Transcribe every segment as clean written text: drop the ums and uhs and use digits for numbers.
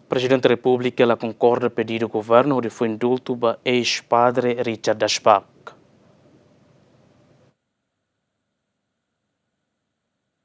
Presidente da República ela concorda pedido do governo de foi indulto para ex-padre Richard Dashback.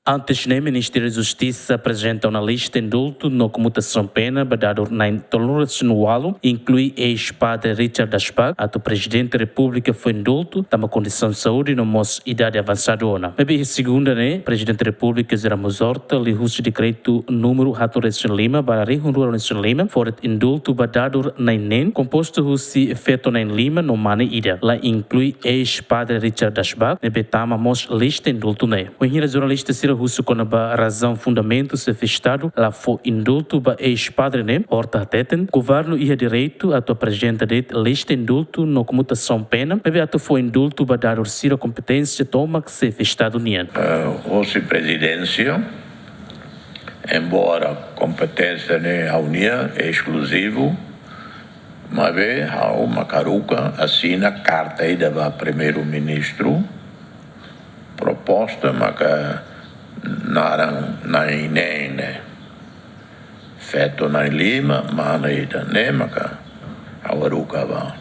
Antes, o Ministério da Justiça apresenta uma lista de indulto na comutação pena dado na intolerância no anual, inclui ex-padre Richard Dashback, a Presidente da República foi indulto, tem uma condição de saúde no nossa idade avançada. Mas, segunda, Presidente da República, Ramos Horta, lhe o decreto número Hatoresen Lima, para Rehunduran Lima, for indulto dado na INEN, composto o efeito na Lima, no Mane Ida. Lá inclui ex-padre Richard Dashback, e betama mos lista de indulto. O jornalista Russo com a razão fundamento se festado lá foi indulto para ex-padre Horta Teten, governo ia direito a tua presidente de lista indulto na comutação pena, mas a foi indulto para dar a competência toma que se festado nien. Hoje presidência, embora competência a Unia é exclusivo, mas há uma caruca assina carta aí do primeiro-ministro proposta, mas que na inene feito na Lima, manaida nemaka awaruka va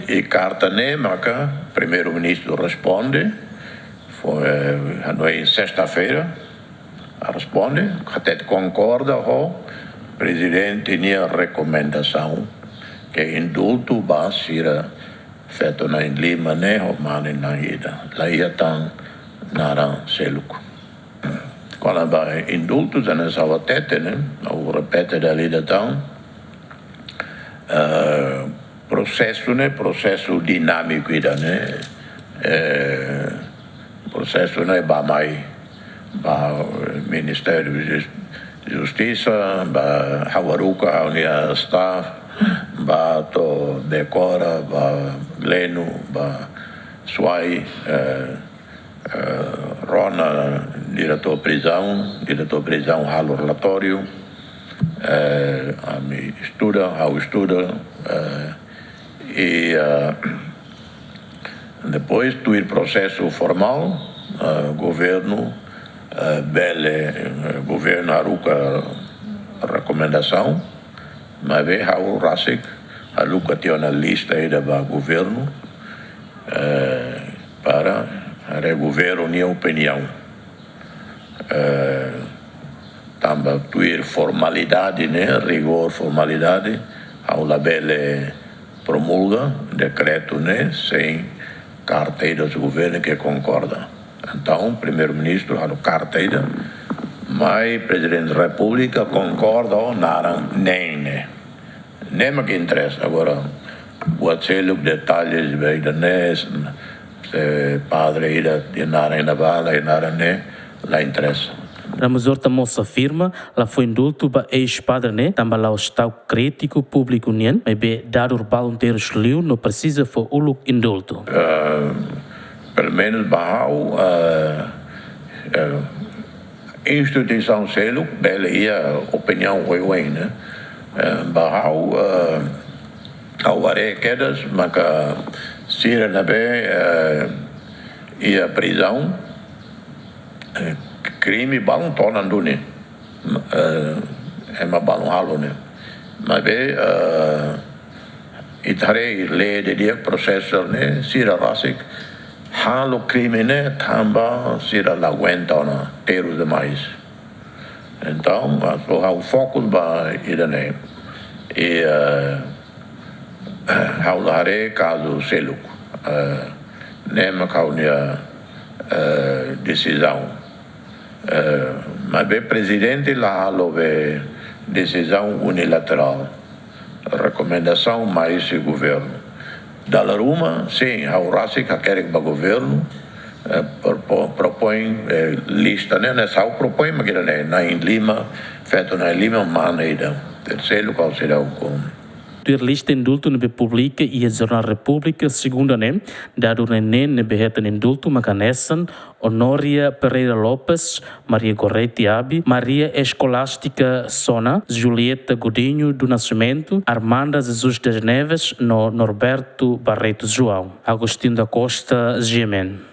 e carta nemaka primeiro-ministro responde foi em sexta-feira responde até concorda o presidente tinha recomendação que indulto va ser feito na Lima né o mane na ida lá ia tão Naran Seluk. Quando vai indulto, já não sabe até, né? O repete da lida tão processo dinâmico né? Processo né? Ba mai, ba Ministério de Justiça, ba Hawaruka, a Unia Staff, ba to Decora, ba Gleno, ba Suai, Rona, diretor prisão ralo relatório, a me estuda, e depois do processo formal, governo, governo aruca recomendação, mas vê o RASIC, a Luca tem uma lista aí do governo para governo minha opinião também tuir formalidade né rigor formalidade ao labele promulga decreto né sem carta do governo que concorda então primeiro-ministro a carta mas presidente da República concorda ou não nem que interessa agora pode ser os detalhes bem da padre ida dinara na bala e nara né lá interessa. Ramos Horta moça afirma, lá foi indulto para ex-padre também lá o estado crítico público nien, mas be dar o balo inteiro escolheu, não precisa for o indulto. Pelo menos bahau instituição selo, bela ia opinião ruim né, bahau ao are quedas, mas Sira na ia prisão crime balão tornando né é uma balão halo né mas itare lei de dia processo né sira rasik halo crime né tamba sira la aguenta na teros demais então o foco vai ir né e haulare caso seluk nema kaunia decisão mas bem presidente lá houve decisão unilateral recomendação mais o governo da Laruma sim ao Rasik quer que o governo propõe lista né nessa propõe mas que na Lima feito na Lima maneira terceiro qual será o ter lista indulto na República e a Jornal República, segunda dado na beheta indulto Macanessan, Honória Pereira Lopes, Maria Gorreti Abi, Maria Escolástica Sona, Julieta Godinho do Nascimento, Armanda Jesus das Neves, Norberto Barreto João, Agostinho da Costa Gemen.